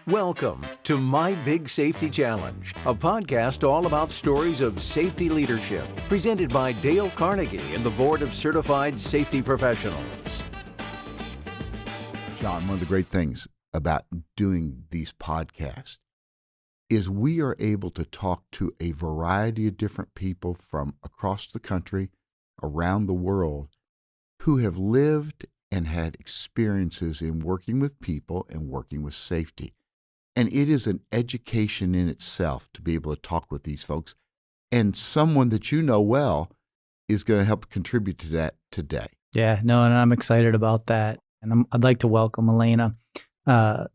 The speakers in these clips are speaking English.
Welcome to My Big Safety Challenge, a podcast all about stories of safety leadership, presented by Dale Carnegie and the Board of Certified Safety Professionals. John, one of the great things about doing these podcasts is we are able to talk to a variety of different people from across the country, around the world, who have lived and had experiences in working with people and working with safety. And it is an education in itself to be able to talk with these folks. And someone that you know well is going to help contribute to that today. Yeah, no, and I'm excited about that. And I'd like to welcome Alaina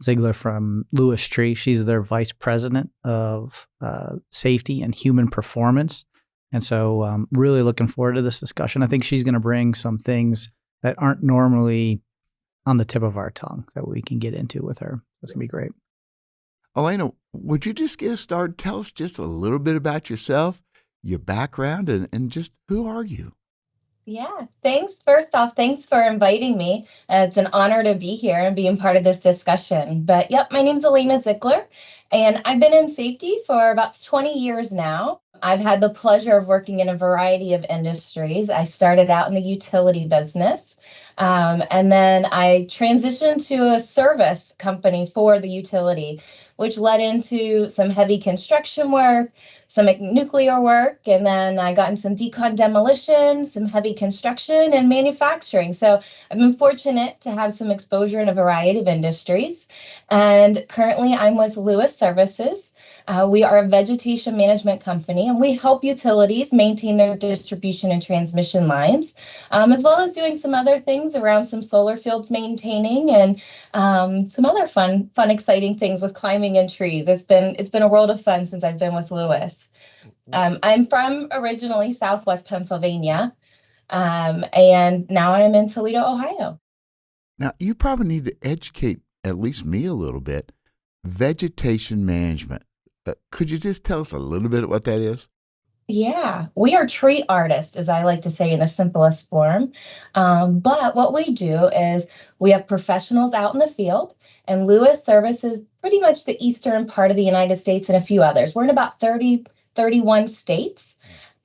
Ziegler from Lewis Tree. She's their Vice President of Safety and Human Performance. And so I'm really looking forward to this discussion. I think she's going to bring some things that aren't normally on the tip of our tongue that we can get into with her. It's going to be great. Alaina, would you just get us started? Tell us just a little bit about yourself, your background, and just who are you? Yeah, thanks. First off, thanks for inviting me. It's an honor to be here and being part of this discussion. But yep, my name's Alaina Ziegler, and I've been in safety for about 20 years now. I've had the pleasure of working in a variety of industries. I started out in the utility business, and then I transitioned to a service company for the utility, which led into some heavy construction work, some nuclear work, and then I got in some decon demolition, some heavy construction, and manufacturing. So I've been fortunate to have some exposure in a variety of industries. And currently I'm with Lewis Services. We are a vegetation management company, and we help utilities maintain their distribution and transmission lines, as well as doing some other things around some solar fields maintaining and some other fun, exciting things with climbing in trees. It's been a world of fun since I've been with Lewis. I'm from originally Southwest Pennsylvania, and now I'm in Toledo, Ohio. Now, you probably need to educate at least me a little bit. Vegetation management. Could you just tell us a little bit what that is? Yeah, we are tree artists, as I like to say in the simplest form. But what we do is we have professionals out in the field, and Lewis services pretty much the eastern part of the United States and a few others. We're in about 31 states.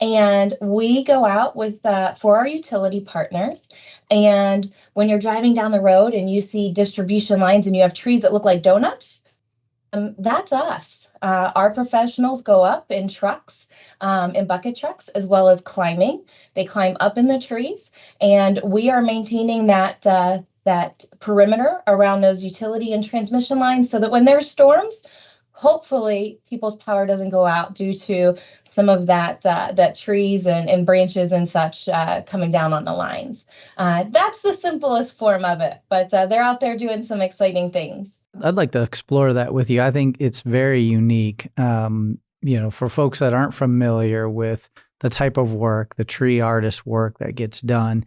And we go out with for our utility partners. And when you're driving down the road and you see distribution lines and you have trees that look like donuts, that's us. Our professionals go up in trucks, in bucket trucks, as well as climbing. They climb up in the trees, and we are maintaining that perimeter around those utility and transmission lines so that when there's storms, hopefully people's power doesn't go out due to some of that trees and branches and such coming down on the lines. That's the simplest form of it, but they're out there doing some exciting things. I'd like to explore that with you. I think it's very unique, for folks that aren't familiar with the type of work, the tree artist work that gets done.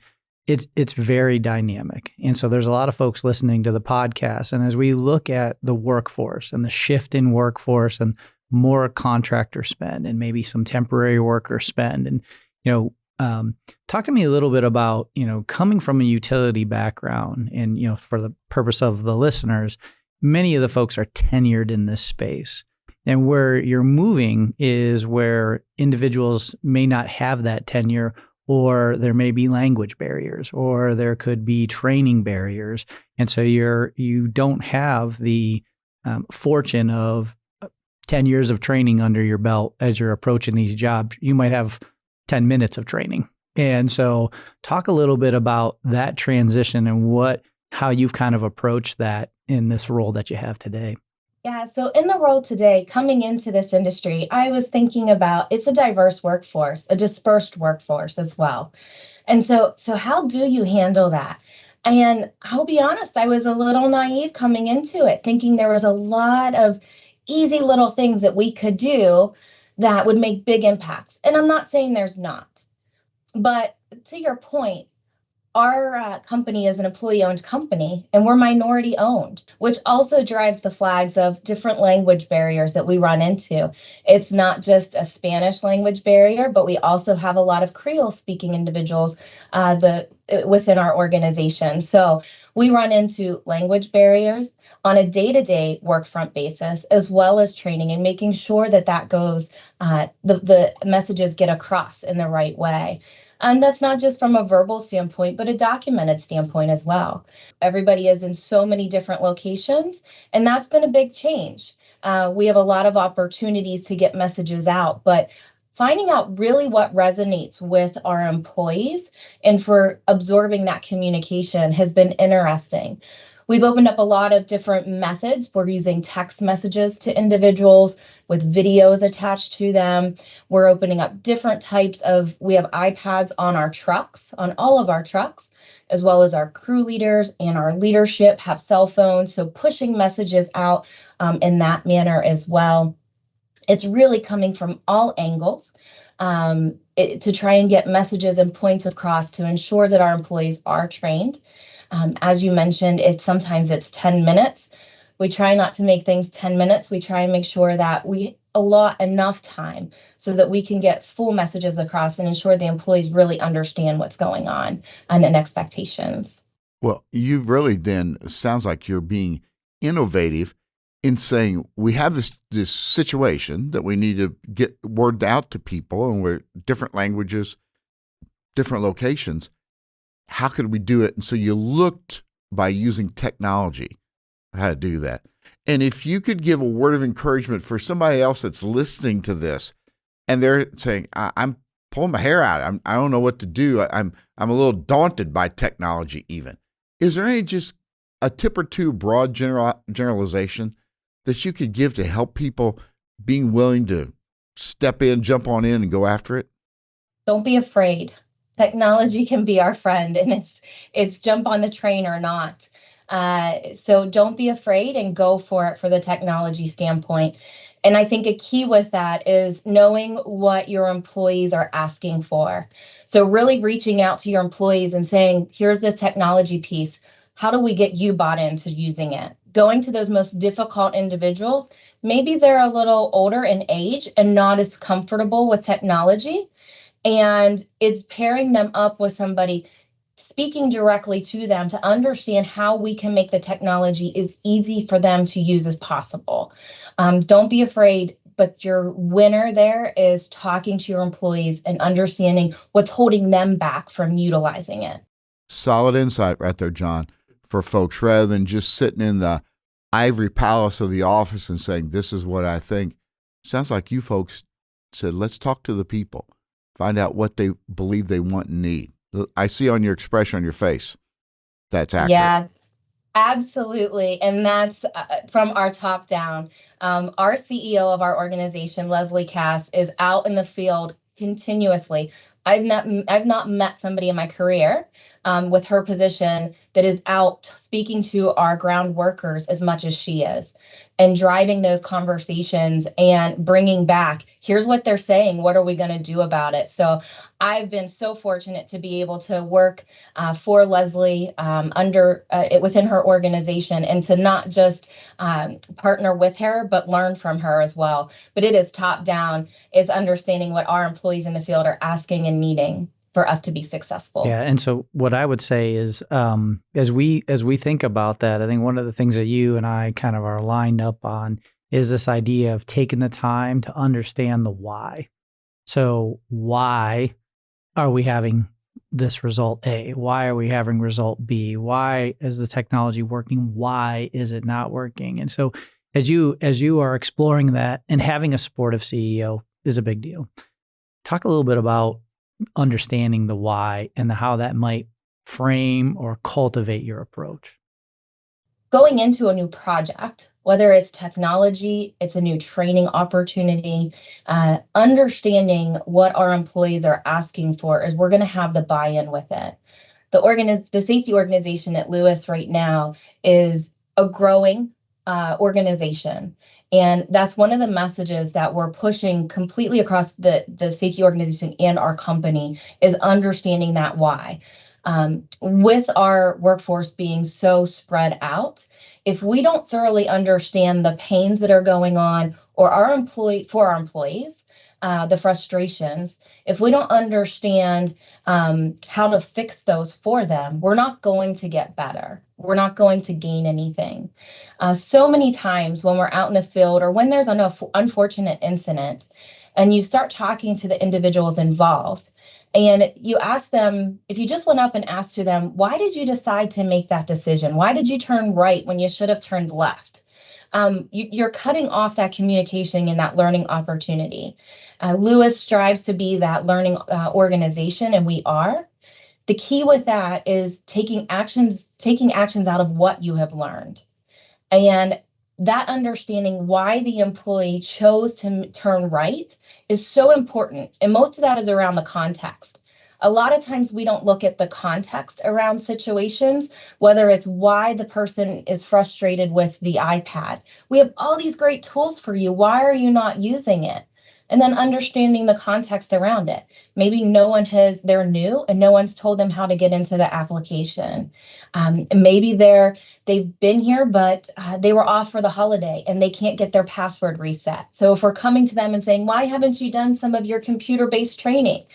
It's very dynamic. And so there's a lot of folks listening to the podcast. And as we look at the workforce and the shift in workforce and more contractor spend and maybe some temporary worker spend, and, talk to me a little bit about, coming from a utility background and, for the purpose of the listeners, many of the folks are tenured in this space. And where you're moving is where individuals may not have that tenure, or there may be language barriers, or there could be training barriers. And so you don't have the fortune of 10 years of training under your belt as you're approaching these jobs. You might have 10 minutes of training. And so talk a little bit about that transition and how you've kind of approached that in this role that you have today. Yeah, so in the role today, coming into this industry, I was thinking about it's a diverse workforce, a dispersed workforce as well. And so how do you handle that? And I'll be honest, I was a little naive coming into it, thinking there was a lot of easy little things that we could do that would make big impacts. And I'm not saying there's not. But to your point, our company is an employee-owned company, and we're minority-owned, which also drives the flags of different language barriers that we run into. It's not just a Spanish language barrier, but we also have a lot of Creole-speaking individuals within our organization. So we run into language barriers. on a day-to-day workfront basis, as well as training and making sure that that goes, the messages get across in the right way. And that's not just from a verbal standpoint, but a documented standpoint as well. Everybody is in so many different locations, and that's been a big change. We have a lot of opportunities to get messages out, but finding out really what resonates with our employees and for absorbing that communication has been interesting. We've opened up a lot of different methods. We're using text messages to individuals with videos attached to them. We're opening up different types we have iPads on our trucks, on all of our trucks, as well as our crew leaders and our leadership have cell phones. So pushing messages out in that manner as well. It's really coming from all angles to try and get messages and points across to ensure that our employees are trained. As you mentioned, sometimes it's 10 minutes. We try not to make things 10 minutes. We try and make sure that we allot enough time so that we can get full messages across and ensure the employees really understand what's going on and expectations. Well, you really then sounds like you're being innovative in saying we have this situation that we need to get word out to people, and we're different languages, different locations. How could we do it? And so you looked by using technology how to do that. And if you could give a word of encouragement for somebody else that's listening to this, and they're saying, "I'm pulling my hair out. I don't know what to do. I'm a little daunted by technology." Even is there any just a tip or two broad generalization that you could give to help people being willing to step in, jump on in, and go after it? Don't be afraid. Technology can be our friend, and it's jump on the train or not. So don't be afraid and go for it for the technology standpoint. And I think a key with that is knowing what your employees are asking for. So really reaching out to your employees and saying, here's this technology piece. How do we get you bought into using it? Going to those most difficult individuals, maybe they're a little older in age and not as comfortable with technology. And it's pairing them up with somebody speaking directly to them to understand how we can make the technology as easy for them to use as possible. Don't be afraid, but your winner there is talking to your employees and understanding what's holding them back from utilizing it. Solid insight right there, John, for folks, rather than just sitting in the ivory palace of the office and saying, this is what I think. Sounds like you folks said, let's talk to the people, find out what they believe they want and need. I see on your expression on your face that's accurate. Yeah, absolutely. And that's from our top down. Our CEO of our organization, Leslie Cass, is out in the field continuously. I've not met somebody in my career with her position that is out speaking to our ground workers as much as she is, and driving those conversations and bringing back, here's what they're saying, what are we going to do about it? So I've been so fortunate to be able to work for Leslie within her organization, and to not just partner with her, but learn from her as well. But it is top down. It's understanding what our employees in the field are asking and needing for us to be successful. Yeah, and so what I would say is, as we think about that, I think one of the things that you and I kind of are lined up on is this idea of taking the time to understand the why. So why are we having this result A? Why are we having result B? Why is the technology working? Why is it not working? And so as you are exploring that, and having a supportive CEO is a big deal. Talk a little bit about understanding the why and how that might frame or cultivate your approach. Going into a new project, whether it's technology, it's a new training opportunity, understanding what our employees are asking for is we're going to have the buy-in with it. The safety organization at Lewis right now is a growing organization. And that's one of the messages that we're pushing completely across the safety organization and our company, is understanding that why. With our workforce being so spread out, if we don't thoroughly understand the pains that are going on, or for our employees, the frustrations, if we don't understand how to fix those for them, we're not going to get better. We're not going to gain anything. So many times when we're out in the field or when there's an unfortunate incident and you start talking to the individuals involved and you ask them, if you just went up and asked to them, why did you decide to make that decision? Why did you turn right when you should have turned left? You're cutting off that communication and that learning opportunity. Lewis strives to be that learning organization, and we are. The key with that is taking actions out of what you have learned. And that understanding why the employee chose to turn right is so important. And most of that is around the context. A lot of times we don't look at the context around situations, whether it's why the person is frustrated with the iPad. We have all these great tools for you. Why are you not using it? And then understanding the context around it. Maybe they're new and no one's told them how to get into the application. Maybe they've been here, but they were off for the holiday and they can't get their password reset. So if we're coming to them and saying, why haven't you done some of your computer-based training?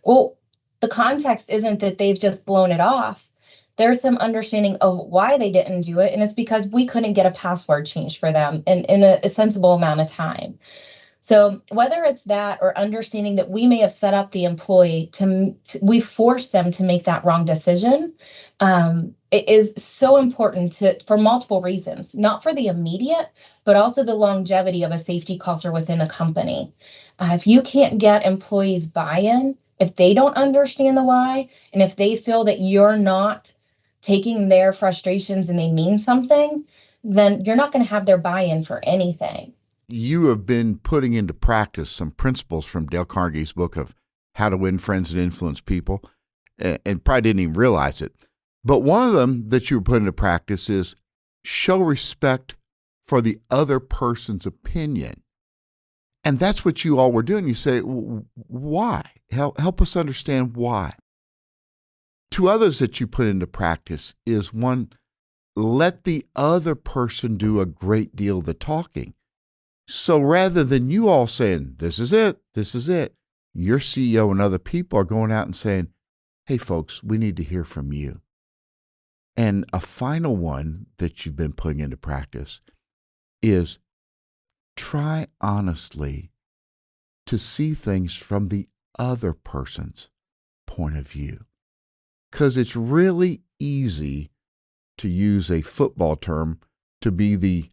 Well, the context isn't that they've just blown it off. There's some understanding of why they didn't do it. And it's because we couldn't get a password changed for them in a sensible amount of time. So whether it's that or understanding that we may have set up the employee we force them to make that wrong decision, it is so important for multiple reasons, not for the immediate, but also the longevity of a safety culture within a company. If you can't get employees buy-in, if they don't understand the why, and if they feel that you're not taking their frustrations and they mean something, then you're not going to have their buy-in for anything. You have been putting into practice some principles from Dale Carnegie's book of How to Win Friends and Influence People, and probably didn't even realize it. But one of them that you were putting into practice is show respect for the other person's opinion. And that's what you all were doing. You say, why? Help us understand why. Two others that you put into practice is one, let the other person do a great deal of the talking. So rather than you all saying, this is it, your CEO and other people are going out and saying, hey, folks, we need to hear from you. And a final one that you've been putting into practice is try honestly to see things from the other person's point of view. Because it's really easy, to use a football term, to be the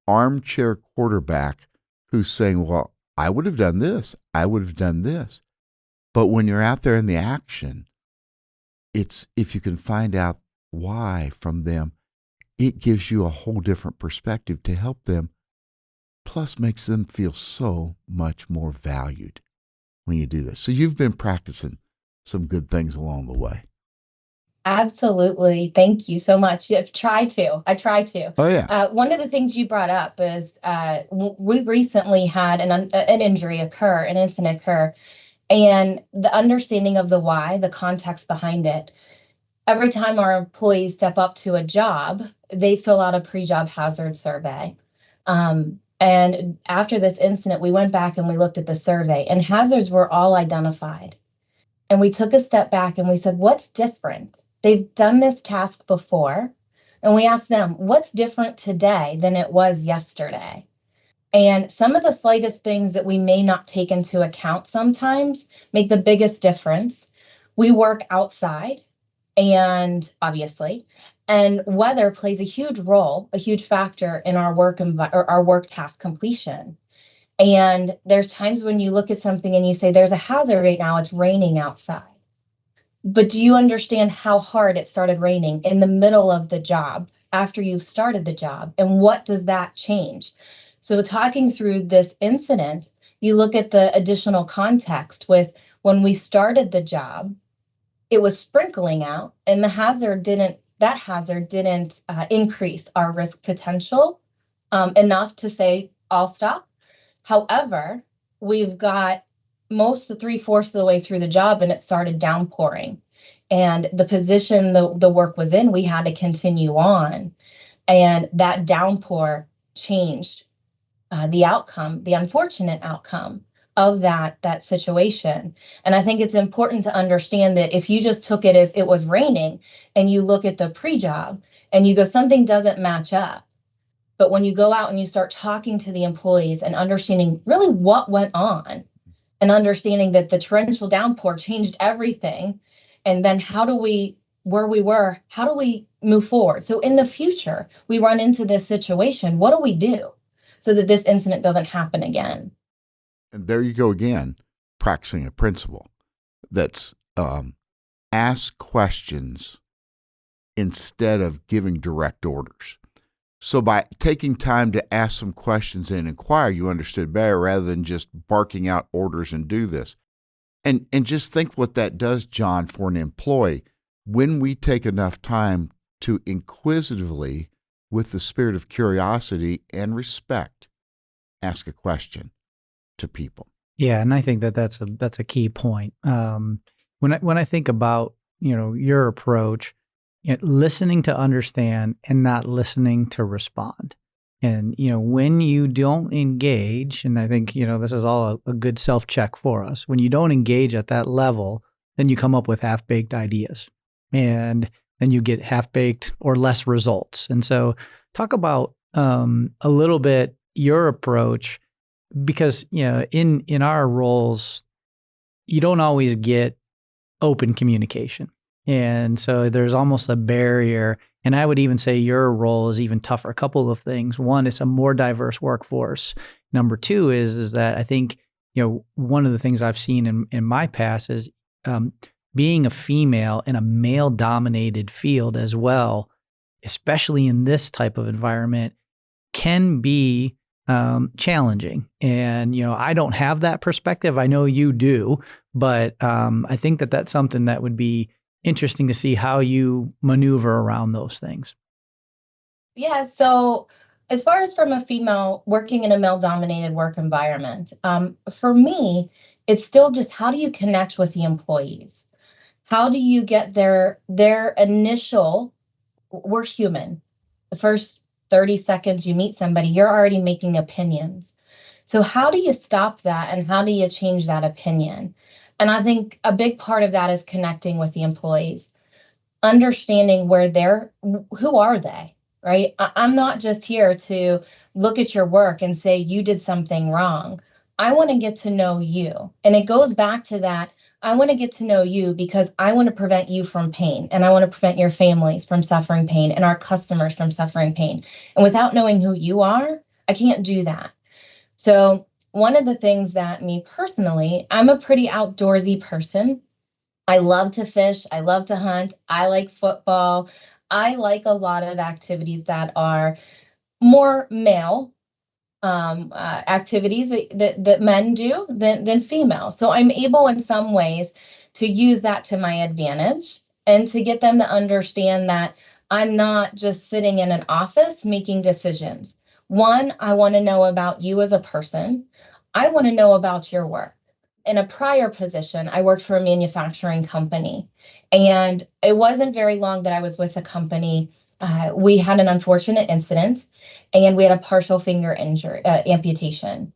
armchair quarterback who's saying, well, I would have done this, I would have done this. But when you're out there in the action, it's if you can find out why from them, it gives you a whole different perspective to help them, plus makes them feel so much more valued when you do this. So you've been practicing some good things along the way. Absolutely. Thank you so much. I try to. Oh, yeah. One of the things you brought up is we recently had an incident occur, and the understanding of the why, the context behind it. Every time our employees step up to a job, they fill out a pre-job hazard survey. And after this incident, we went back and we looked at the survey, and hazards were all identified. And we took a step back and we said, what's different? They've done this task before. And we asked them, what's different today than it was yesterday? And some of the slightest things that we may not take into account sometimes make the biggest difference. We work outside, and obviously, and weather plays a huge factor in our work task completion. And there's times when you look at something and you say, there's a hazard right now, it's raining outside. But do you understand how hard it started raining in the middle of the job after you've started the job? And what does that change? So talking through this incident, you look at the additional context with when we started the job, it was sprinkling out, and that hazard didn't increase our risk potential enough to say, I'll stop. However, we've got most of 3/4 of the way through the job and it started downpouring. And the position the work was in, we had to continue on. And that downpour changed the outcome, the unfortunate outcome of that situation. And I think it's important to understand that if you just took it as it was raining and you look at the pre-job and you go, something doesn't match up. But when you go out and you start talking to the employees and understanding really what went on and understanding that the torrential downpour changed everything, and then where we were, how do we move forward? So in the future, we run into this situation, what do we do so that this incident doesn't happen again? And there you go again, practicing a principle that's ask questions instead of giving direct orders. So by taking time to ask some questions and inquire, you understood better rather than just barking out orders and do this. And just think what that does, John, for an employee. When we take enough time to inquisitively, with the spirit of curiosity and respect, ask a question to people. Yeah, and I think that's a key point. When I think about your approach, listening to understand and not listening to respond. And, when you don't engage, and I think, this is all a good self-check for us. When you don't engage at that level, then you come up with half-baked ideas. And then you get half-baked or less results. And so talk about a little bit your approach, because, in our roles, you don't always get open communication. And so there's almost a barrier. And I would even say your role is even tougher. A couple of things. One, it's a more diverse workforce. Number two is that I think, one of the things I've seen in my past is being a female in a male-dominated field as well, especially in this type of environment, can be challenging. And, I don't have that perspective. I know you do, but I think that that's something that would be interesting to see how you maneuver around those things. Yeah, so as far as from a female working in a male-dominated work environment, for me, it's still just how do you connect with the employees? How do you get their initial, we're human. The first 30 seconds you meet somebody, you're already making opinions. So how do you stop that and how do you change that opinion? And I think a big part of that is connecting with the employees, understanding who are they, right? I'm not just here to look at your work and say you did something wrong. I want to get to know you. And it goes back to that. I want to get to know you because I want to prevent you from pain, and I want to prevent your families from suffering pain and our customers from suffering pain. And without knowing who you are, I can't do that. So one of the things that me personally, I'm a pretty outdoorsy person. I love to fish. I love to hunt. I like football. I like a lot of activities that are more male activities that men do than female. So I'm able in some ways to use that to my advantage and to get them to understand that I'm not just sitting in an office making decisions. One, I want to know about you as a person. I want to know about your work. In a prior position, I worked for a manufacturing company, and it wasn't very long that I was with the company. We had an unfortunate incident, and we had a partial finger injury, amputation.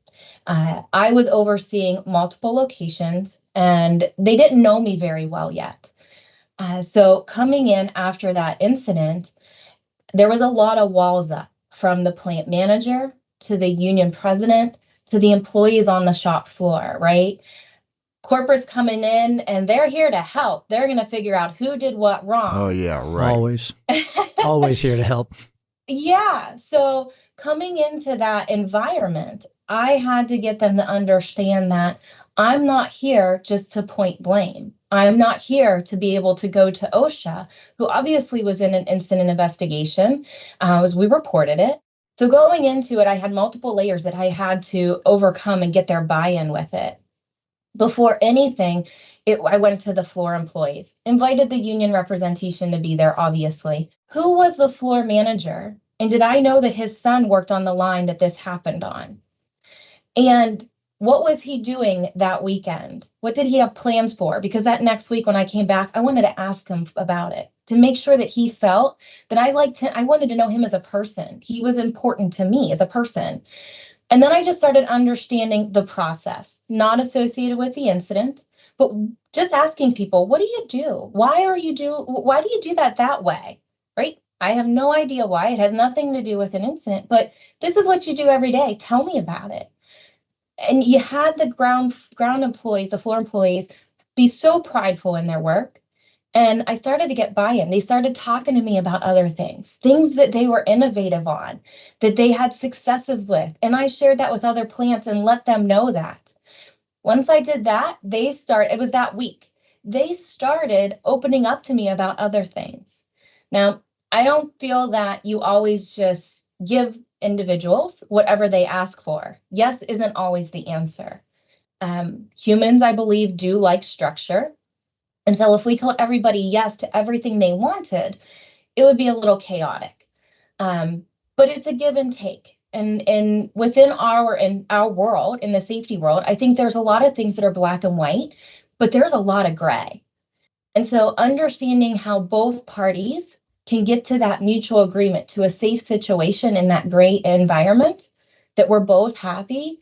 I was overseeing multiple locations, and they didn't know me very well yet. So coming in after that incident, there was a lot of walls up from the plant manager to the union president to the employees on the shop floor, right? Corporate's coming in and they're here to help. They're going to figure out who did what wrong. Oh, yeah, right. Always here to help. Yeah. So coming into that environment, I had to get them to understand that I'm not here just to point blame. I'm not here to be able to go to OSHA, who obviously was in an incident investigation, as we reported it. So going into it, I had multiple layers that I had to overcome and get their buy-in with it. Before anything, I went to the floor employees, invited the union representation to be there, obviously. Who was the floor manager? And did I know that his son worked on the line that this happened on? And what was he doing that weekend? What did he have plans for? Because that next week when I came back, I wanted to ask him about it to make sure that he felt that I liked him. I wanted to know him as a person. He was important to me as a person. And then I just started understanding the process, not associated with the incident, but just asking people, what do you do? Why do you do that way? Right? I have no idea why. It has nothing to do with an incident, but this is what you do every day. Tell me about it. And you had the ground employees, the floor employees, be so prideful in their work. And I started to get buy-in. They started talking to me about other things that they were innovative on, that they had successes with. And I shared that with other plants and let them know that. Once I did that, it was that week. They started opening up to me about other things. Now, I don't feel that you always just give individuals whatever they ask for. Yes isn't always the answer. Humans, I believe, do like structure. And so if we told everybody yes to everything they wanted, it would be a little chaotic. But it's a give and take. And within our world, in the safety world, I think there's a lot of things that are black and white, but there's a lot of gray. And so understanding how both parties can get to that mutual agreement to a safe situation in that gray environment that we're both happy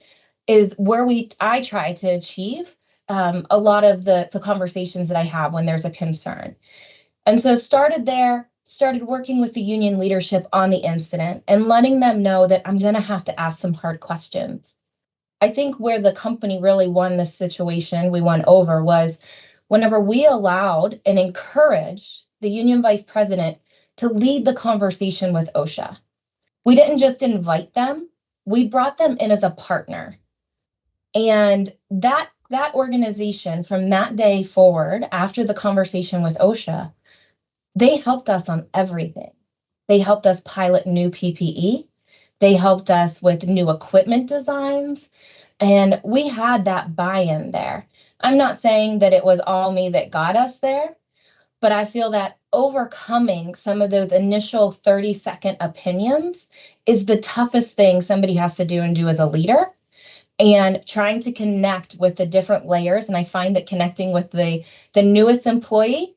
is where I try to achieve a lot of the conversations that I have when there's a concern. And so started working with the union leadership on the incident and letting them know that I'm going to have to ask some hard questions. I think where the company really won this situation, we won over, was whenever we allowed and encouraged the union vice president to lead the conversation with OSHA. We didn't just invite them, we brought them in as a partner. And that organization, from that day forward, after the conversation with OSHA, they helped us on everything. They helped us pilot new PPE. They helped us with new equipment designs. And we had that buy-in there. I'm not saying that it was all me that got us there, but I feel that overcoming some of those initial 30-second opinions is the toughest thing somebody has to do as a leader. And trying to connect with the different layers. And I find that connecting with the newest employee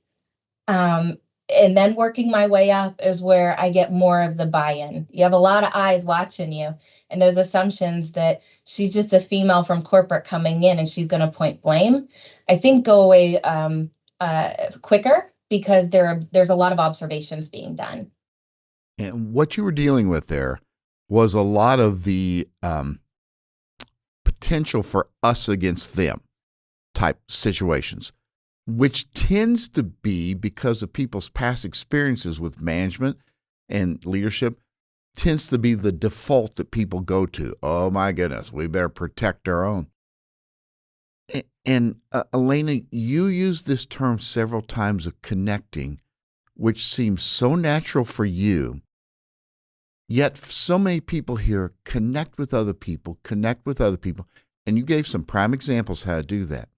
and then working my way up is where I get more of the buy-in. You have a lot of eyes watching you, and those assumptions that she's just a female from corporate coming in and she's going to point blame, I think go away quicker because there's a lot of observations being done. And what you were dealing with there was a lot of the potential for us against them type situations, which tends to be because of people's past experiences with management and leadership, tends to be the default that people go to. Oh my goodness, we better protect our own. And Alaina, you used this term several times of connecting, which seems so natural for you. Yet so many people here connect with other people, and you gave some prime examples how to do that.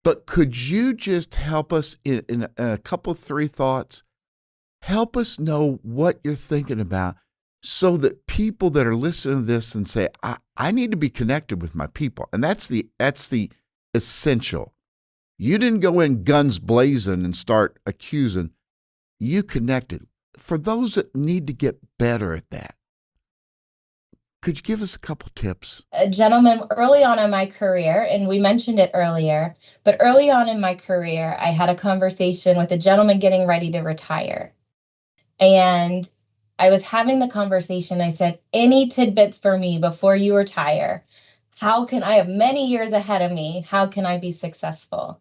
But could you just help us in a couple, 3 thoughts? Help us know what you're thinking about so that people that are listening to this and say, I need to be connected with my people. And that's the essential. You didn't go in guns blazing and start accusing. You connected. For those that need to get better at that, could you give us a couple tips? Gentlemen, early on in my career, and we mentioned it earlier, but early on in my career, I had a conversation with a gentleman getting ready to retire. And I was having the conversation. I said, any tidbits for me before you retire? I have many years ahead of me. How can I be successful?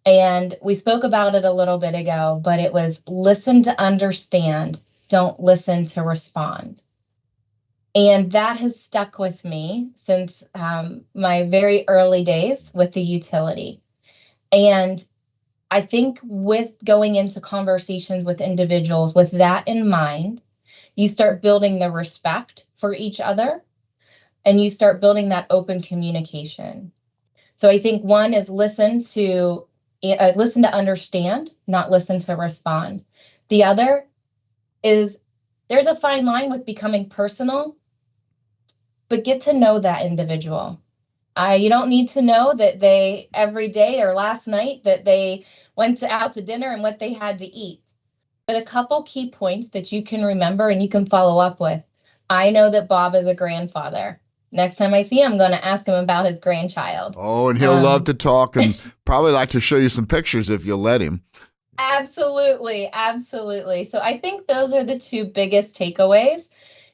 And we spoke about it a little bit ago, but it was listen to understand, don't listen to respond. And that has stuck with me since my very early days with the utility. And I think with going into conversations with individuals with that in mind, you start building the respect for each other and you start building that open communication. So I think one is listen to understand, not listen to respond. The other is there's a fine line with becoming personal, but get to know that individual. You don't need to know that they every day or last night that they went out to dinner and what they had to eat. But a couple key points that you can remember and you can follow up with. I know that Bob is a grandfather. Next time I see him, I'm going to ask him about his grandchild. Oh, and he'll love to talk and probably like to show you some pictures if you'll let him. Absolutely. Absolutely. So I think those are the two biggest takeaways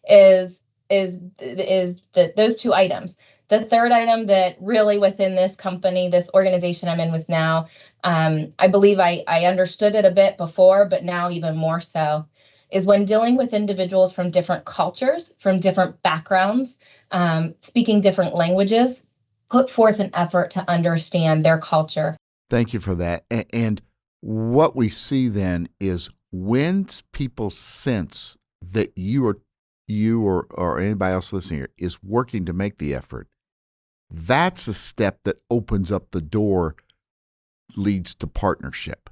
is those two items. The third item that really within this company, this organization I'm in with now, I believe I understood it a bit before, but now even more so, is when dealing with individuals from different cultures, from different backgrounds, speaking different languages, put forth an effort to understand their culture. Thank you for that. And what we see then is when people sense that you or anybody else listening here is working to make the effort, that's a step that opens up the door, leads to partnership.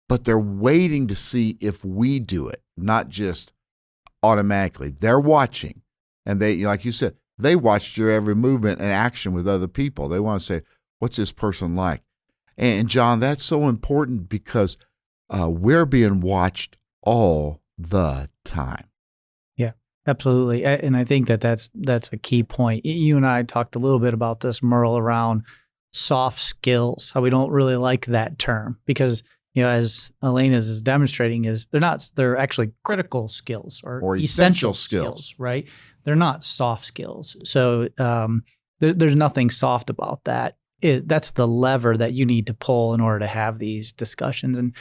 But they're waiting to see if we do it, not just automatically. They're watching. And they, like you said, they watched your every movement and action with other people. They want to say, what's this person like? And John, that's so important because we're being watched all the time. Yeah, absolutely. And I think that's a key point. You and I talked a little bit about this, Merle, around soft skills, how we don't really like that term because, as Alaina's is demonstrating, they're actually critical skills or essential skills, right? They're not soft skills. So there's nothing soft about that. That's the lever that you need to pull in order to have these discussions. And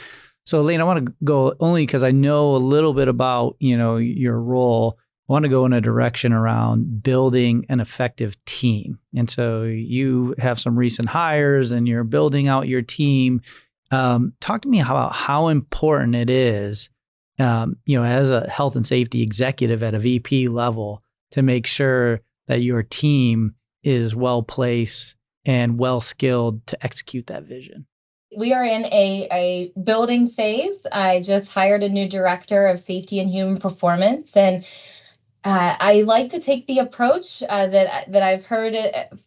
so, Alaina, I want to go only because I know a little bit about, your role. I want to go in a direction around building an effective team. And so you have some recent hires and you're building out your team. Talk to me about how important it is, as a health and safety executive at a VP level to make sure that your team is well placed and well skilled to execute that vision. We are in a building phase. I just hired a new director of safety and human performance, and I like to take the approach that I've heard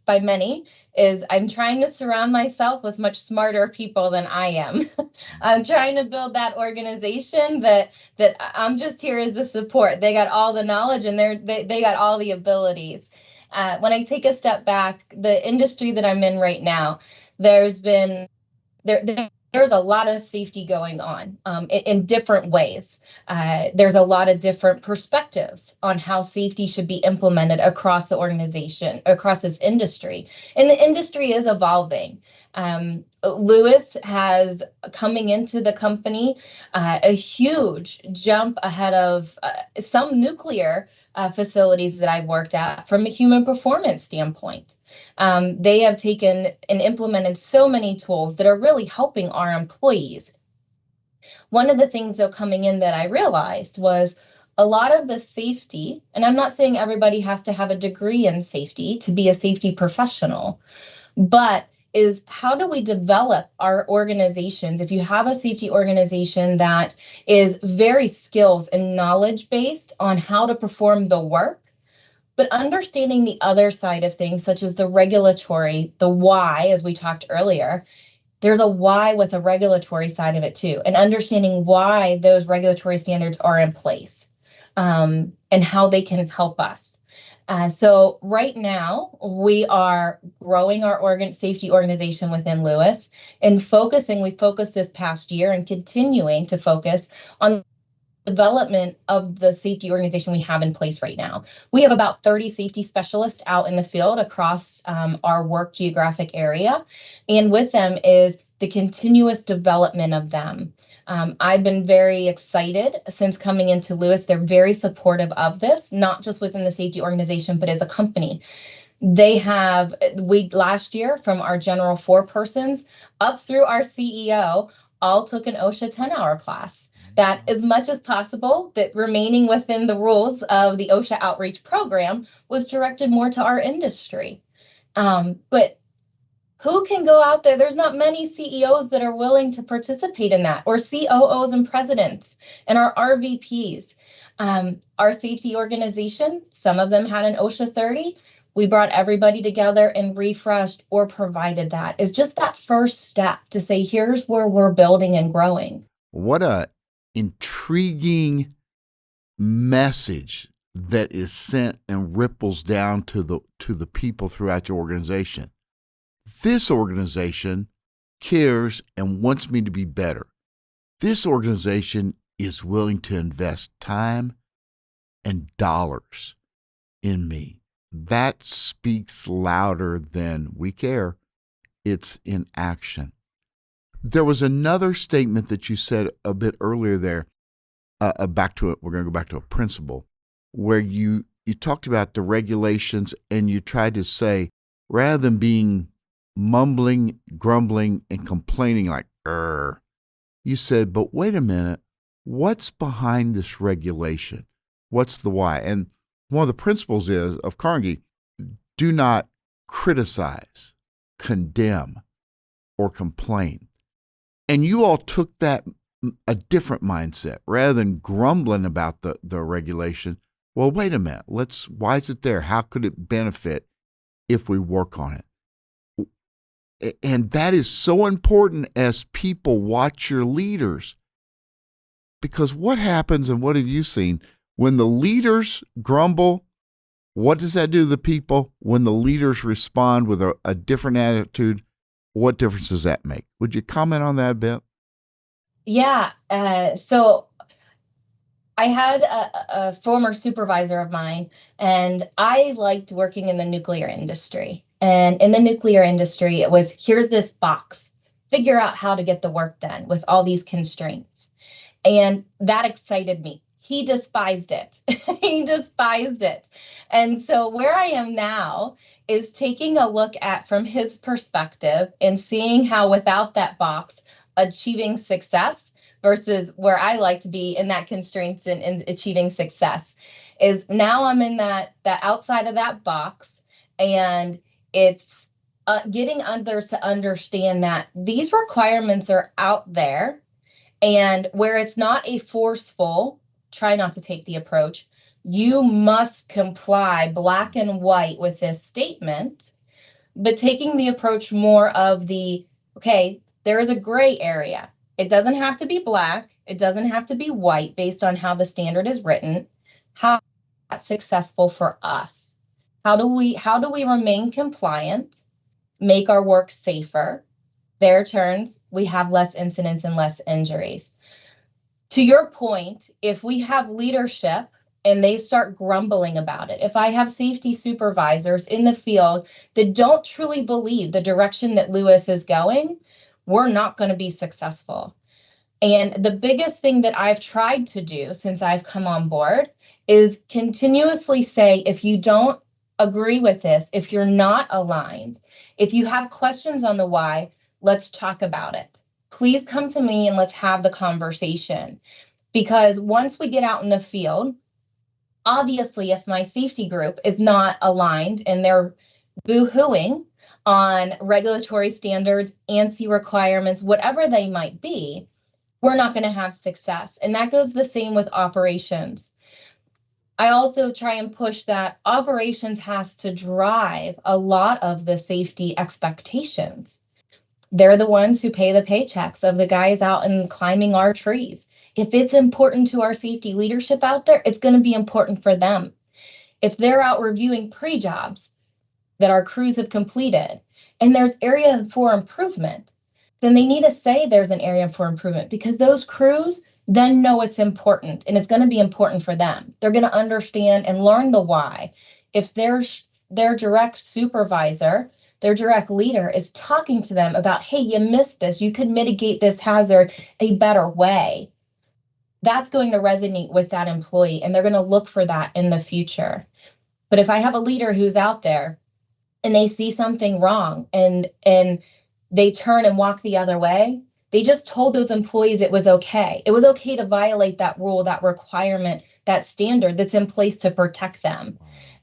by many is I'm trying to surround myself with much smarter people than I am. I'm trying to build that organization that I'm just here as a support. They got all the knowledge and they got all the abilities. When I take a step back, the industry that I'm in right now, there's a lot of safety going on in different ways. There's a lot of different perspectives on how safety should be implemented across the organization, across this industry. And the industry is evolving. Lewis has, coming into the company, a huge jump ahead of some nuclear facilities that I've worked at from a human performance standpoint. They have taken and implemented so many tools that are really helping our employees. One of the things though coming in that I realized was a lot of the safety, and I'm not saying everybody has to have a degree in safety to be a safety professional, but is how do we develop our organizations? If you have a safety organization that is very skills and knowledge based on how to perform the work, but understanding the other side of things, such as the regulatory, the why, as we talked earlier, there's a why with a regulatory side of it too, and understanding why those regulatory standards are in place and how they can help us. So right now, we are growing our safety organization within Lewis and we focused this past year and continuing to focus on development of the safety organization we have in place right now. We have about 30 safety specialists out in the field across our work geographic area. And with them is the continuous development of them. I've been very excited since coming into Lewis. They're very supportive of this, not just within the safety organization, but as a company. We last year, from our general 4 persons up through our CEO, all took an OSHA 10-hour class. That as much as possible, that remaining within the rules of the OSHA outreach program was directed more to our industry. But who can go out there? There's not many CEOs that are willing to participate in that, or COOs and presidents and our RVPs. Our safety organization, some of them had an OSHA 30. We brought everybody together and refreshed or provided that. It's just that first step to say, here's where we're building and growing. What a intriguing message that is sent and ripples down to the people throughout your organization. This organization cares and wants me to be better. This organization is willing to invest time and dollars in me. That speaks louder than we care. It's in action. There was another statement that you said a bit earlier there, back to it. We're going to go back to a principle where you talked about the regulations, and you tried to say, rather than being mumbling, grumbling, and complaining like, you said, but wait a minute, what's behind this regulation? What's the why? And one of the principles of Carnegie, do not criticize, condemn, or complain. And you all took that a different mindset. Rather than grumbling about the regulation, well, wait a minute, why is it there? How could it benefit if we work on it? And that is so important as people watch your leaders. Because what happens, and what have you seen, when the leaders grumble, what does that do to the people? When the leaders respond with a different attitude, what difference does that make? Would you comment on that a bit? Yeah. So I had a former supervisor of mine, and I liked working in the nuclear industry. And in the nuclear industry, it was, here's this box, figure out how to get the work done with all these constraints. And that excited me. He despised it. He despised it. And so where I am now is taking a look at from his perspective and seeing how without that box, achieving success versus where I like to be in that constraints and achieving success is now I'm in that outside of that box, and it's getting others to understand that these requirements are out there, and where it's not a forceful, try not to take the approach, you must comply black and white with this statement, but taking the approach more of the, okay, there is a gray area. It doesn't have to be black. It doesn't have to be white based on how the standard is written. How is that successful for us? How do we remain compliant, make our work safer? Their turns, we have less incidents and less injuries. To your point, if we have leadership and they start grumbling about it, if I have safety supervisors in the field that don't truly believe the direction that Lewis is going, we're not going to be successful. And the biggest thing that I've tried to do since I've come on board is continuously say, if you don't agree with this, if you're not aligned, if you have questions on the why, let's talk about it. Please come to me and let's have the conversation. Because once we get out in the field, obviously, if my safety group is not aligned and they're boo-hooing on regulatory standards, ANSI requirements, whatever they might be, we're not going to have success. And that goes the same with operations. I also try and push that operations has to drive a lot of the safety expectations. They're the ones who pay the paychecks of the guys out and climbing our trees. If it's important to our safety leadership out there, it's going to be important for them. If they're out reviewing pre-jobs that our crews have completed and there's area for improvement, then they need to say there's an area for improvement, because those crews then know it's important and it's going to be important for them. They're going to understand and learn the why. If their direct supervisor, their direct leader is talking to them about, hey, you missed this, you could mitigate this hazard a better way, that's going to resonate with that employee, and they're going to look for that in the future. But if I have a leader who's out there and they see something wrong and they turn and walk the other way, they just told those employees it was okay. It was okay to violate that rule, that requirement, that standard that's in place to protect them.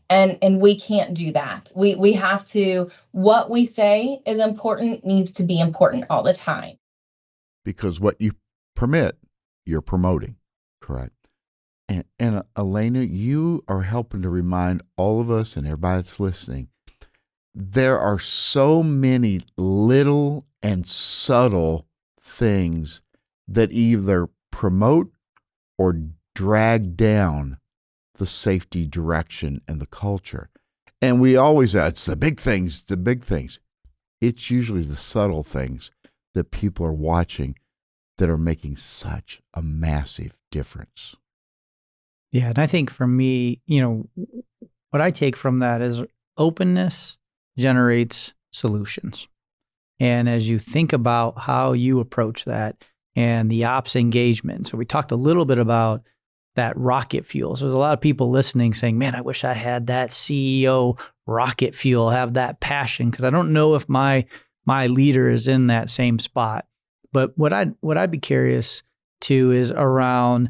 And we can't do that. We have to, what we say is important needs to be important all the time. Because what you permit, you're promoting, correct? And Alaina, you are helping to remind all of us and everybody that's listening, there are so many little and subtle things that either promote or drag down the safety direction and the culture. And we always, it's the big things, the big things. It's usually the subtle things that people are watching that are making such a massive difference. Yeah. And I think for me, what I take from that is openness generates solutions. And as you think about how you approach that and the ops engagement, so we talked a little bit about that rocket fuel. So there's a lot of people listening saying, man, I wish I had that CEO rocket fuel, have that passion, because I don't know if my leader is in that same spot. But what I'd be curious to is around,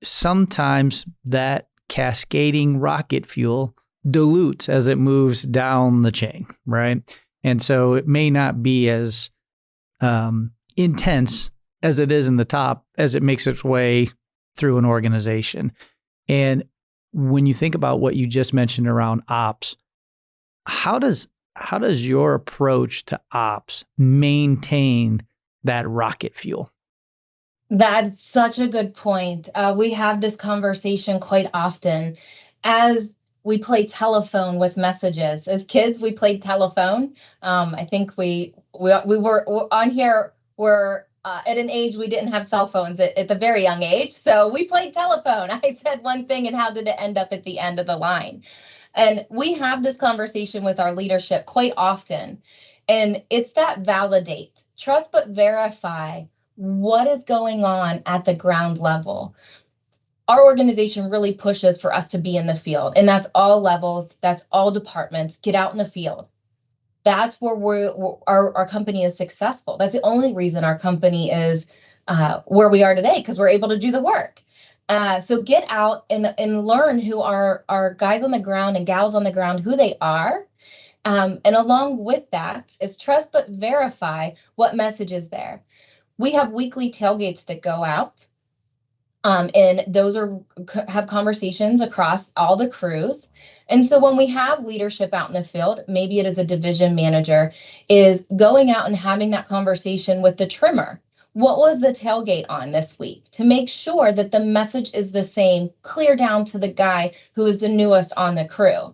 sometimes that cascading rocket fuel dilutes as it moves down the chain, right? And so it may not be as intense as it is in the top as it makes its way through an organization. And when you think about what you just mentioned around ops, how does your approach to ops maintain that rocket fuel? That's such a good point. We have this conversation quite often as we play telephone with messages. As kids, we played telephone. I think we were on here. We're at an age we didn't have cell phones at the very young age, so we played telephone. I said one thing, and how did it end up at the end of the line? And we have this conversation with our leadership quite often, and it's that validate, trust but verify what is going on at the ground level. Our organization really pushes for us to be in the field, and that's all levels, that's all departments. Get out in the field. That's where our company is successful. That's the only reason our company is where we are today, because we're able to do the work. So get out and learn who our guys on the ground and gals on the ground, who they are. And along with that is trust but verify what message is there. We have weekly tailgates that go out. And those have conversations across all the crews. And so when we have leadership out in the field, maybe it is a division manager, is going out and having that conversation with the trimmer. What was the tailgate on this week? To make sure that the message is the same, clear down to the guy who is the newest on the crew.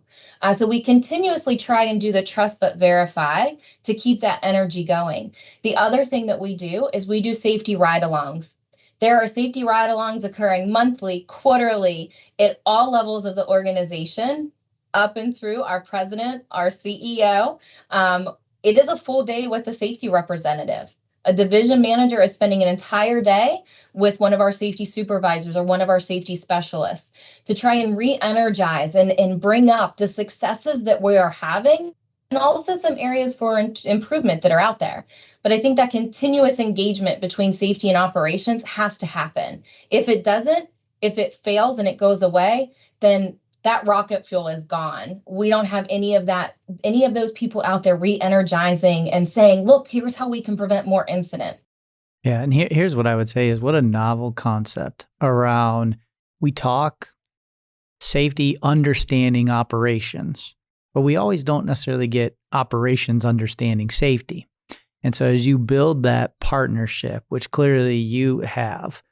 So we continuously try and do the trust but verify to keep that energy going. The other thing that we do is we do safety ride-alongs. There are safety ride-alongs occurring monthly, quarterly, at all levels of the organization, up and through our president, our CEO. It is a full day with a safety representative. A division manager is spending an entire day with one of our safety supervisors or one of our safety specialists to try and re-energize and bring up the successes that we are having, and also some areas for improvement that are out there. But I think that continuous engagement between safety and operations has to happen. If it doesn't, if it fails and it goes away, then that rocket fuel is gone. We don't have any of those people out there re-energizing and saying, look, here's how we can prevent more incident. Yeah. And here's what I would say is what a novel concept around, we talk safety, understanding operations, but we always don't necessarily get operations understanding safety. And so as you build that partnership, which clearly you have,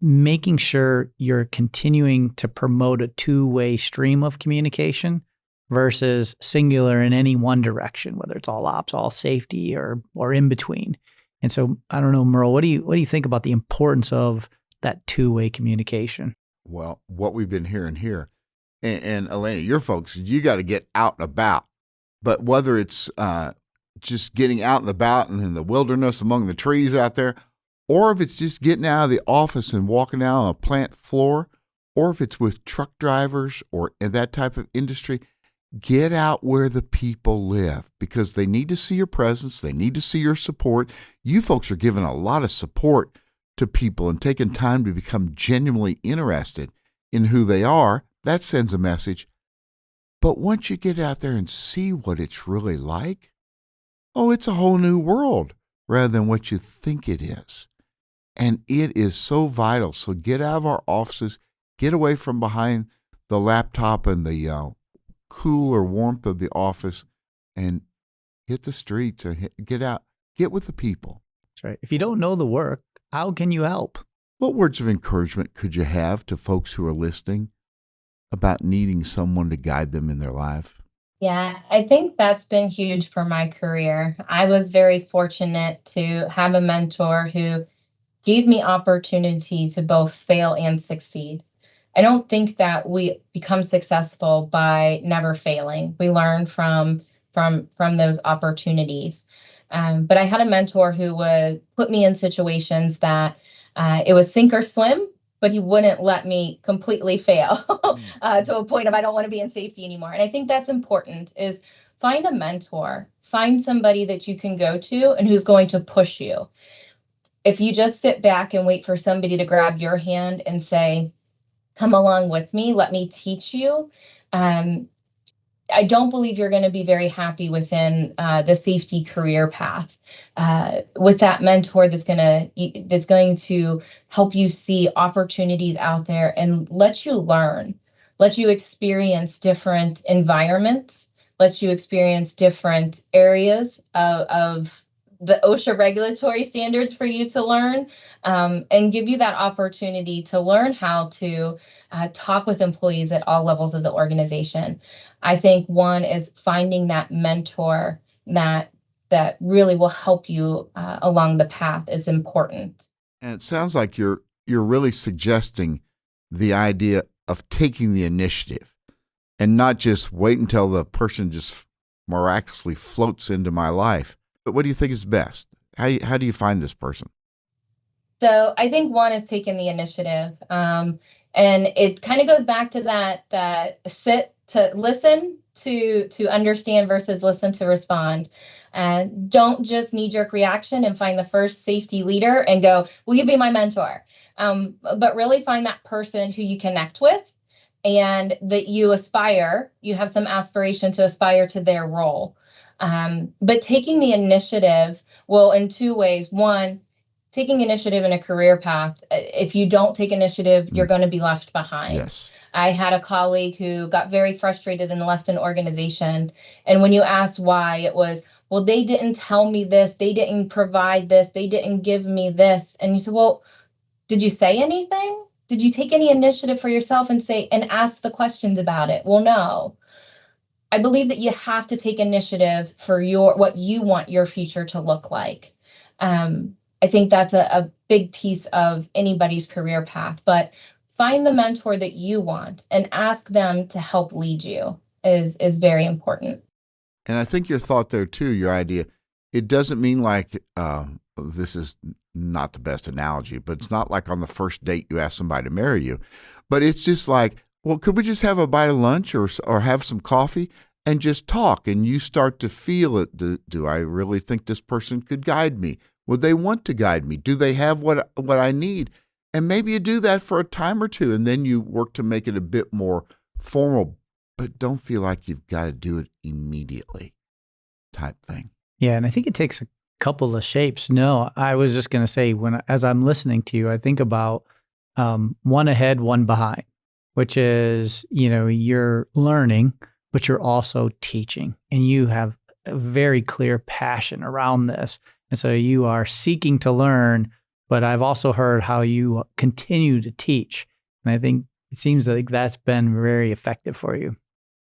making sure you're continuing to promote a two-way stream of communication versus singular in any one direction, whether it's all ops, all safety, or in between. And so I don't know, Merle, what do you think about the importance of that two-way communication? Well, what we've been hearing here, and Alaina, your folks, you got to get out and about. But whether it's just getting out and about and in the wilderness among the trees out there, or if it's just getting out of the office and walking out on a plant floor, or if it's with truck drivers or in that type of industry, get out where the people live, because they need to see your presence. They need to see your support. You folks are giving a lot of support to people and taking time to become genuinely interested in who they are. That sends a message. But once you get out there and see what it's really like, oh, it's a whole new world rather than what you think it is. And it is so vital. So get out of our offices, get away from behind the laptop and the cooler warmth of the office, and hit the streets or get out, get with the people. That's right. If you don't know the work, how can you help? What words of encouragement could you have to folks who are listening about needing someone to guide them in their life? Yeah, I think that's been huge for my career. I was very fortunate to have a mentor who gave me opportunity to both fail and succeed. I don't think that we become successful by never failing. We learn from those opportunities. But I had a mentor who would put me in situations that it was sink or swim, but he wouldn't let me completely fail to a point of I don't want to be in safety anymore. And I think that's important is find a mentor, find somebody that you can go to and who's going to push you. If you just sit back and wait for somebody to grab your hand and say, come along with me, let me teach you, I don't believe you're going to be very happy within the safety career path with that mentor that's going to help you see opportunities out there and let you learn, let you experience different environments, let you experience different areas of the OSHA regulatory standards for you to learn, and give you that opportunity to learn how to talk with employees at all levels of the organization. I think one is finding that mentor that really will help you along the path is important. And it sounds like you're really suggesting the idea of taking the initiative and not just wait until the person just miraculously floats into my life. But what do you think is best? How do you find this person? So I think one is taking the initiative. And it kind of goes back to that sit to listen to understand versus listen to respond. And don't just knee-jerk reaction and find the first safety leader and go, will you be my mentor? But really find that person who you connect with and that you have some aspiration to aspire to their role. But taking the initiative will in two ways. One, taking initiative in a career path. If you don't take initiative, you're going to be left behind. Yes. I had a colleague who got very frustrated and left an organization. And when you asked why, it was, well, they didn't tell me this. They didn't provide this. They didn't give me this. And you said, well, did you say anything? Did you take any initiative for yourself and ask the questions about it? Well, no. I believe that you have to take initiative for what you want your future to look like. I think that's a big piece of anybody's career path, but find the mentor that you want and ask them to help lead you is very important. And I think your thought there too, your idea, it doesn't mean like, this is not the best analogy, but it's not like on the first date you ask somebody to marry you, but it's just like, well, could we just have a bite of lunch or have some coffee and just talk? And you start to feel it. Do I really think this person could guide me? Would they want to guide me? Do they have what I need? And maybe you do that for a time or two, and then you work to make it a bit more formal, but don't feel like you've got to do it immediately type thing. Yeah, and I think it takes a couple of shapes. No, I was just going to say, as I'm listening to you, I think about one ahead, one behind, which is, you're learning, but you're also teaching, and you have a very clear passion around this. And so you are seeking to learn, but I've also heard how you continue to teach. And I think it seems like that's been very effective for you.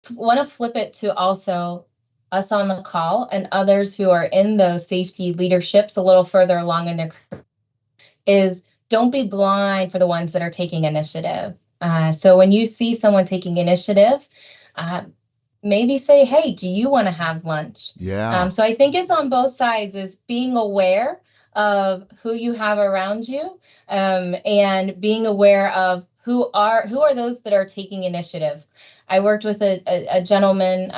I want to flip it to also us on the call and others who are in those safety leaderships a little further along in their career is don't be blind for the ones that are taking initiative. So when you see someone taking initiative, maybe say, hey, do you want to have lunch? Yeah. So I think it's on both sides is being aware of who you have around you, and being aware of who are those that are taking initiatives. I worked with a gentleman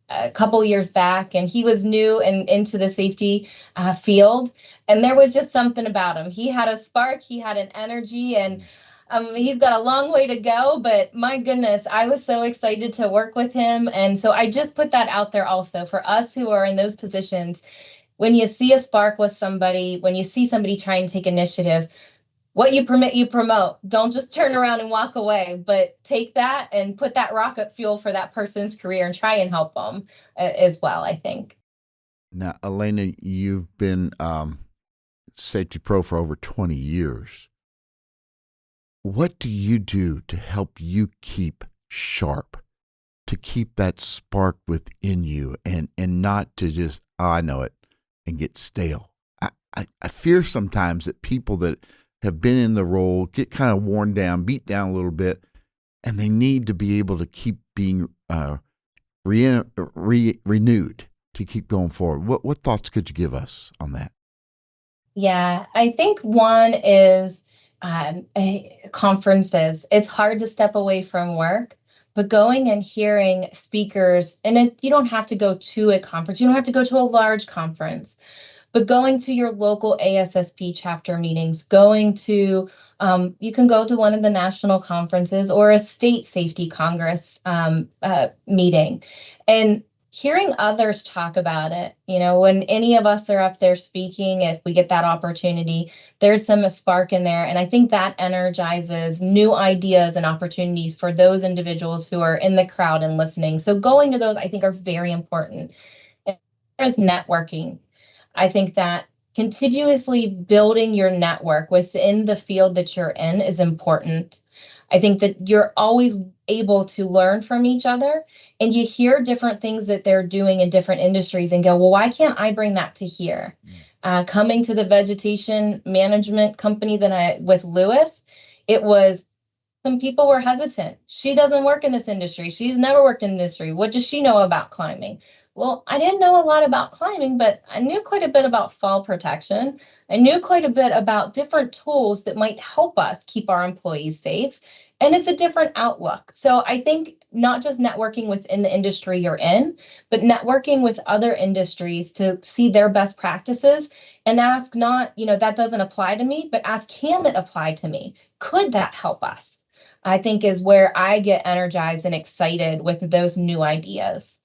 a couple years back, and he was new and into the safety field, and there was just something about him. He had a spark, he had an energy, and he's got a long way to go, but my goodness, I was so excited to work with him. And so I just put that out there also for us who are in those positions. When you see a spark with somebody, when you see somebody trying to take initiative, what you permit, you promote. Don't just turn around and walk away, but take that and put that rocket fuel for that person's career and try and help them as well, I think. Now, Alaina, you've been safety pro for over 20 years. what do you do to help you keep sharp, to keep that spark within you and not to just, oh, I know it, and get stale? I fear sometimes that people that have been in the role get kind of worn down, beat down a little bit, and they need to be able to keep being renewed, to keep going forward. What thoughts could you give us on that? Yeah, I think one is conferences. It's hard to step away from work, but going and hearing speakers, and you don't have to go to a conference, you don't have to go to a large conference, but going to your local ASSP chapter meetings, you can go to one of the national conferences or a state safety congress meeting, and hearing others talk about it. When any of us are up there speaking, if we get that opportunity, there's a spark in there. And I think that energizes new ideas and opportunities for those individuals who are in the crowd and listening. So going to those, I think, are very important. And there's networking. I think that continuously building your network within the field that you're in is important. I think that you're always able to learn from each other, and you hear different things that they're doing in different industries and go, well, why can't I bring that to here? Coming to the vegetation management company with Lewis, it was some people were hesitant. She doesn't work in this industry. She's never worked in industry. What does she know about climbing? Well, I didn't know a lot about climbing, but I knew quite a bit about fall protection. I knew quite a bit about different tools that might help us keep our employees safe. And it's a different outlook. So I think not just networking within the industry you're in, but networking with other industries to see their best practices and ask not, that doesn't apply to me, but ask, can it apply to me? Could that help us? I think is where I get energized and excited with those new ideas.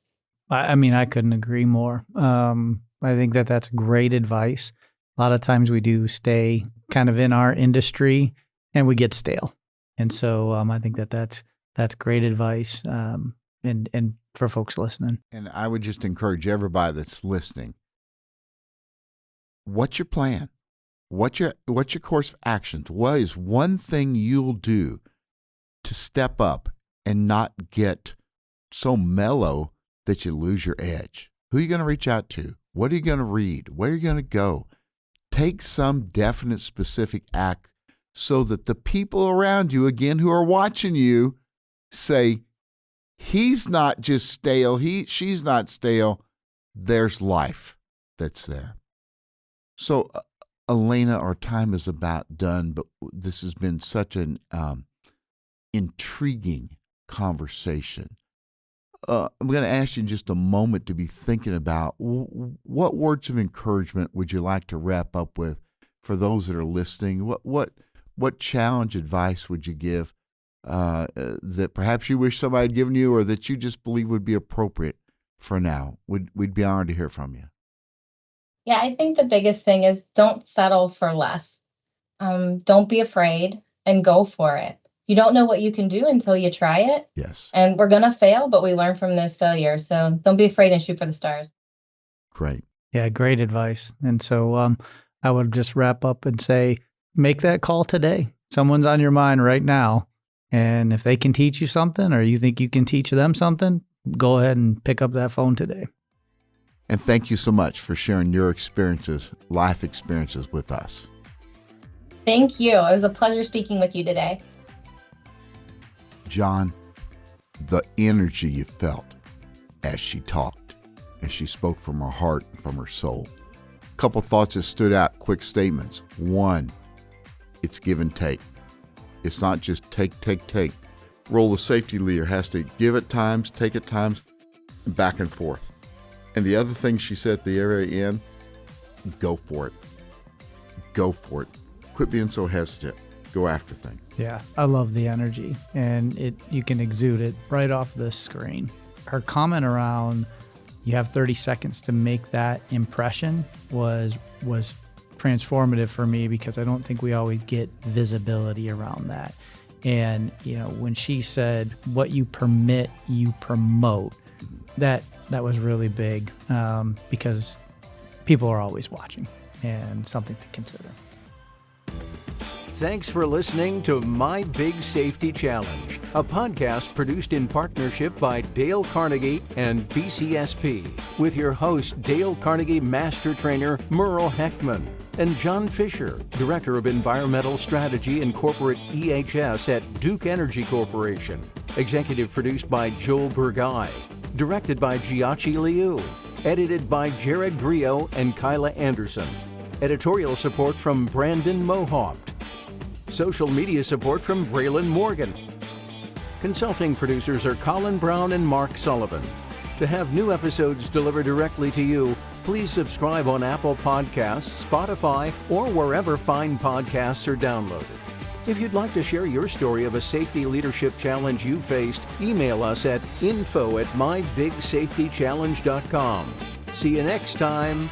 I mean, I couldn't agree more. I think that's great advice. A lot of times we do stay kind of in our industry and we get stale. And so I think that's great advice and for folks listening. And I would just encourage everybody that's listening, what's your plan? What's your course of actions? What is one thing you'll do to step up and not get so mellow that you lose your edge? Who are you going to reach out to? What are you going to read? Where are you going to go? Take some definite, specific act so that the people around you, again, who are watching you, say, he's not just stale, she's not stale. There's life that's there. So, Alaina, our time is about done, but this has been such an intriguing conversation. I'm going to ask you in just a moment to be thinking about what words of encouragement would you like to wrap up with for those that are listening? What challenge advice would you give that perhaps you wish somebody had given you or that you just believe would be appropriate for now? We'd be honored to hear from you. Yeah, I think the biggest thing is don't settle for less. Don't be afraid and go for it. You don't know what you can do until you try it. Yes. And we're going to fail, but we learn from those failures. So don't be afraid and shoot for the stars. Great. Yeah, great advice. And so I would just wrap up and say, make that call today. Someone's on your mind right now. And if they can teach you something or you think you can teach them something, go ahead and pick up that phone today. And thank you so much for sharing your experiences, life experiences with us. Thank you. It was a pleasure speaking with you today. John, the energy you felt as she talked, as she spoke from her heart and from her soul. A couple thoughts that stood out, quick statements. One, it's give and take. It's not just take. Role of safety leader has to give at times, take at times, and back and forth. And the other thing she said at the very end, go for it. Go for it. Quit being so hesitant. Go after things. Yeah, I love the energy, and you can exude it right off the screen. Her comment around you have 30 seconds to make that impression was transformative for me because I don't think we always get visibility around that. And when she said what you permit, you promote, that was really big because people are always watching and something to consider. Thanks for listening to My Big Safety Challenge, a podcast produced in partnership by Dale Carnegie and BCSP, with your host, Dale Carnegie Master Trainer Merle Heckman, and John Fisher, Director of Environmental Strategy and Corporate EHS at Duke Energy Corporation. Executive produced by Joel Burgai. Directed by Giachi Liu. Edited by Jared Grio and Kyla Anderson. Editorial support from Brandon Mohawk. Social media support from Braylon Morgan. Consulting producers are Colin Brown and Mark Sullivan. To have new episodes delivered directly to you, please subscribe on Apple Podcasts, Spotify, or wherever fine podcasts are downloaded. If you'd like to share your story of a safety leadership challenge you faced, email us at info@mybigsafetychallenge.com. See you next time.